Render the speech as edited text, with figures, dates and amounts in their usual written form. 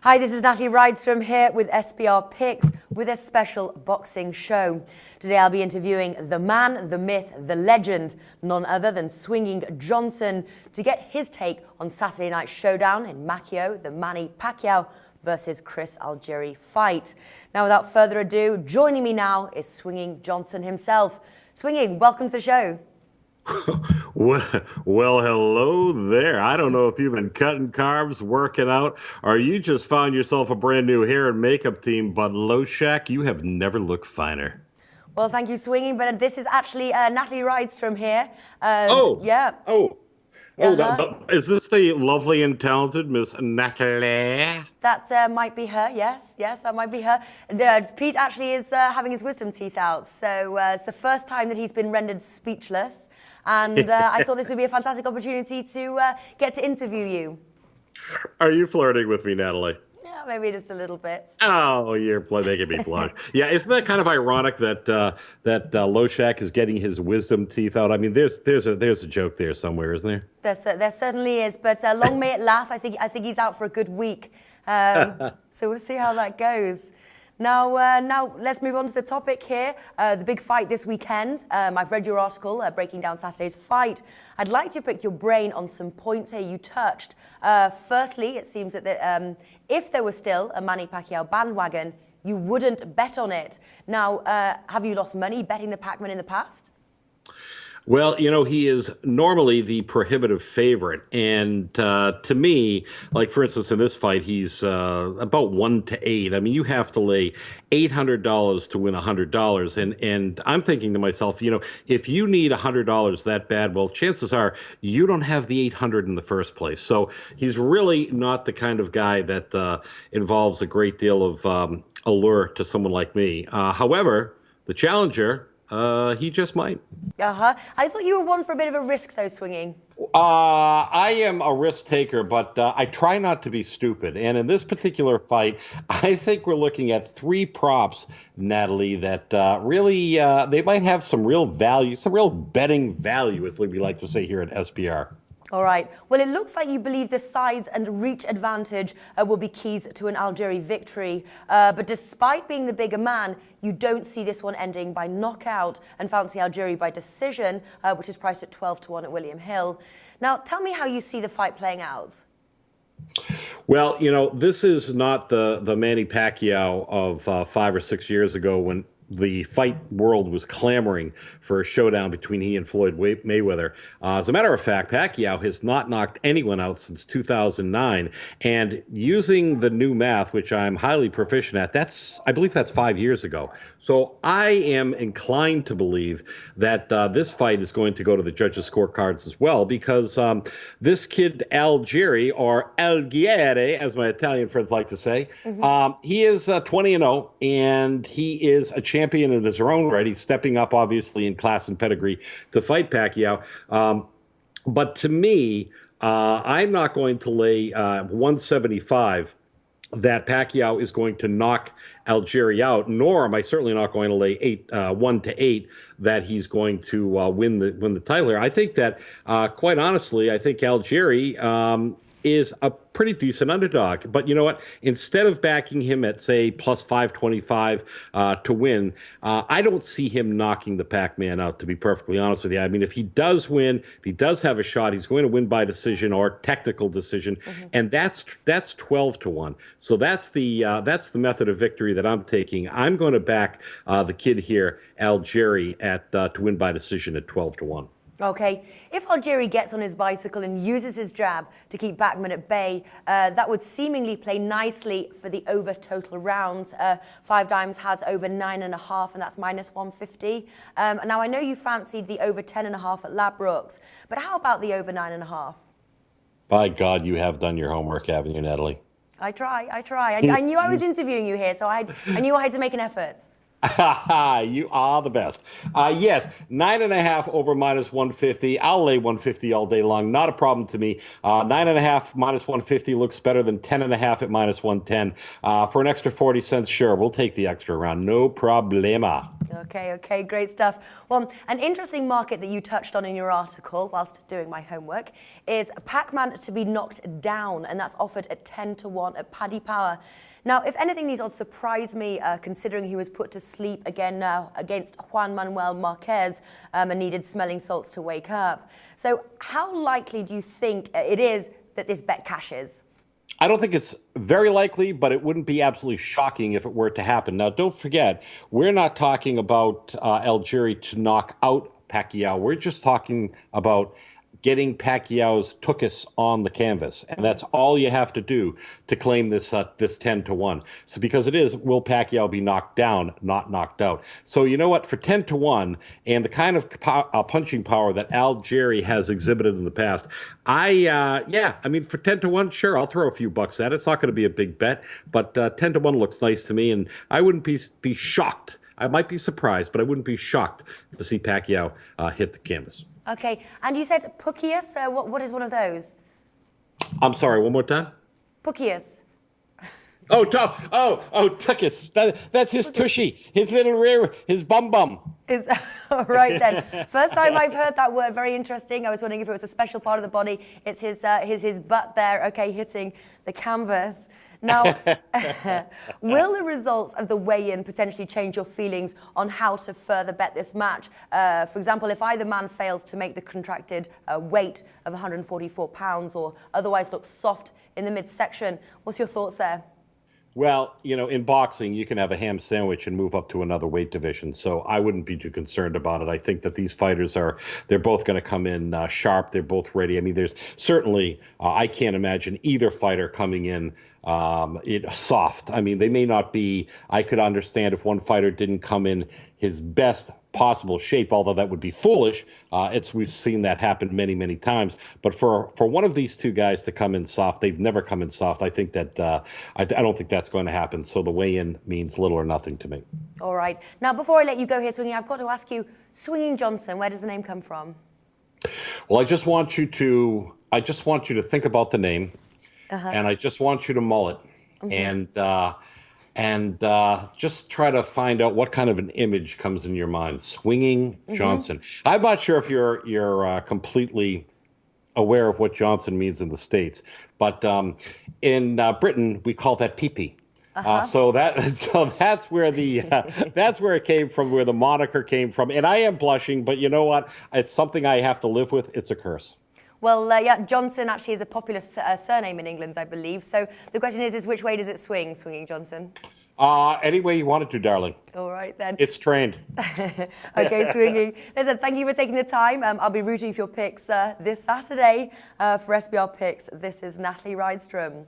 Hi, this is Natalie Rydstrom here with SBR Picks with a special boxing show. Today I'll be interviewing the man, the myth, the legend, none other than Swinging Johnson, to get his take on Saturday night's showdown in Pacquiao, the Manny Pacquiao versus Chris Algieri fight. Now, without further ado, joining me now is Swinging Johnson himself. Swinging, welcome to the show. Well, hello there. I don't know if you've been cutting carbs, working out, or you just found yourself a brand new hair and makeup team, but Loshak, you have never looked finer. Well, thank you, Swinging, but this is actually Natalie Rydstrom here. Yeah. Is this the lovely and talented Miss Natalie? That might be her, yes, that might be her. Pete actually is having his wisdom teeth out, so it's the first time that he's been rendered speechless, and I thought this would be a fantastic opportunity to get to interview you. Are you flirting with me, Natalie? Yeah, maybe just a little bit. Oh, you're making me blush. Yeah, isn't that kind of ironic that Loshak is getting his wisdom teeth out? I mean, there's a joke there somewhere, isn't there? There certainly is, but long may it last. I think he's out for a good week, so we'll see how that goes. Now let's move on to the topic here. The big fight this weekend. I've read your article breaking down Saturday's fight. I'd like to pick your brain on some points here you touched. Firstly, it seems that if there was still a Manny Pacquiao bandwagon, you wouldn't bet on it. Now, have you lost money betting the Pac-Man in the past? Well, you know, he is normally the prohibitive favorite. And to me, like, for instance, in this fight, he's about 1-8. I mean, you have to lay $800 to win $100. And I'm thinking to myself, you know, if you need $100 that bad, well, chances are you don't have the 800 in the first place. So he's really not the kind of guy that involves a great deal of allure to someone like me. However, the challenger, he just might. I thought you were one for a bit of a risk, though, Swinging. I am a risk taker, but I try not to be stupid. And in this particular fight, I think we're looking at three props, Natalie, that really, they might have some real value, some real betting value, as we like to say here at SBR. All right. Well, it looks like you believe the size and reach advantage will be keys to an Algieri victory. But despite being the bigger man, you don't see this one ending by knockout and fancy Algieri by decision, which is priced at 12-1 at William Hill. Now, tell me how you see the fight playing out. Well, you know, this is not the Manny Pacquiao of 5 or 6 years ago when the fight world was clamoring for a showdown between he and Floyd Mayweather. As a matter of fact, Pacquiao has not knocked anyone out since 2009. And using the new math, which I'm highly proficient at, I believe that's 5 years ago. So I am inclined to believe that this fight is going to go to the judges' scorecards as well, because this kid Algieri, or Algieri, as my Italian friends like to say, he is 20-0, and he is a champion in his own right. He's stepping up, obviously, in class and pedigree to fight Pacquiao. But to me, I'm not going to lay 175 that Pacquiao is going to knock Algieri out, nor am I certainly not going to lay 1-8 that he's going to win the title here. I think that, quite honestly, I think Algieri is a pretty decent underdog. But you know what? Instead of backing him at, say, plus 525 to win, I don't see him knocking the Pac-Man out, to be perfectly honest with you. I mean, if he does win, if he does have a shot, he's going to win by decision or technical decision, and that's 12-1. So that's the method of victory that I'm taking. I'm going to back the kid here, Algieri, at to win by decision at 12-1. Okay, if Algieri gets on his bicycle and uses his jab to keep Pac-Man at bay, that would seemingly play nicely for the over total rounds. Five Dimes has over 9.5, and that's minus 150. Now, I know you fancied the over 10.5 at Ladbrokes, but how about the over 9.5? By God, you have done your homework, haven't you, Natalie? I try. I knew I was interviewing you here, so I knew I had to make an effort. You are the best. Yes, 9.5 over -150. I'll lay 150 all day long. Not a problem to me. 9.5 -150 looks better than 10.5 at -110. For an extra 40 cents, sure, we'll take the extra round. No problema. Okay, great stuff. Well, an interesting market that you touched on in your article whilst doing my homework is Pac-Man to be knocked down, and that's offered at 10-1 at Paddy Power. Now, if anything, these odds surprise me, considering he was put to sleep again now against Juan Manuel Marquez and needed smelling salts to wake up. So how likely do you think it is that this bet cashes? I don't think it's very likely, but it wouldn't be absolutely shocking if it were to happen. Now, don't forget, we're not talking about Algieri to knock out Pacquiao. We're just talking about getting Pacquiao's tuchus on the canvas, and that's all you have to do to claim this 10-1. So because it is, will Pacquiao be knocked down, not knocked out? So you know what? For 10-1 and the kind of punching power that Algieri has exhibited in the past, I mean, for 10-1, sure, I'll throw a few bucks at it. It's not going to be a big bet, but 10-1 looks nice to me, and I wouldn't be shocked. I might be surprised, but I wouldn't be shocked to see Pacquiao hit the canvas. Okay, and you said Puccius. What is one of those? I'm sorry, one more time? Puccius. Tuchus. That's his tushy, his little rear, his bum. Is all right then. First time I've heard that word. Very interesting. I was wondering if it was a special part of the body. It's his butt there. Okay, hitting the canvas. Now, will the results of the weigh-in potentially change your feelings on how to further bet this match? For example, if either man fails to make the contracted weight of 144 pounds or otherwise looks soft in the midsection, what's your thoughts there? Well, you know, in boxing, you can have a ham sandwich and move up to another weight division. So I wouldn't be too concerned about it. I think that these fighters they're both going to come in sharp. They're both ready. I mean, there's certainly, I can't imagine either fighter coming in soft. I mean, they may not be, I could understand if one fighter didn't come in his best possible shape, although that would be foolish. We've seen that happen many times. But for one of these two guys to come in soft, they've never come in soft. I think that I don't think that's going to happen. So the weigh-in means little or nothing to me. All right. Now, before I let you go here, Swinging, I've got to ask you, Swinging Johnson, where does the name come from? Well, I just want you to think about the name, and I just want you to mull it, and just try to find out what kind of an image comes in your mind. Swinging Johnson. I'm not sure if you're completely aware of what Johnson means in the States, but in Britain we call that pee-pee. So that's where that's where it came from, where the moniker came from. And I am blushing, but you know what? It's something I have to live with. It's a curse. Well, yeah, Johnson actually is a popular surname in England, I believe. So the question is which way does it swing, Swinging Johnson? Any way you want it to, darling. All right, then. It's trained. Okay, Swinging. Listen, thank you for taking the time. I'll be rooting for your picks this Saturday for SBR Picks. This is Natalie Rydstrom.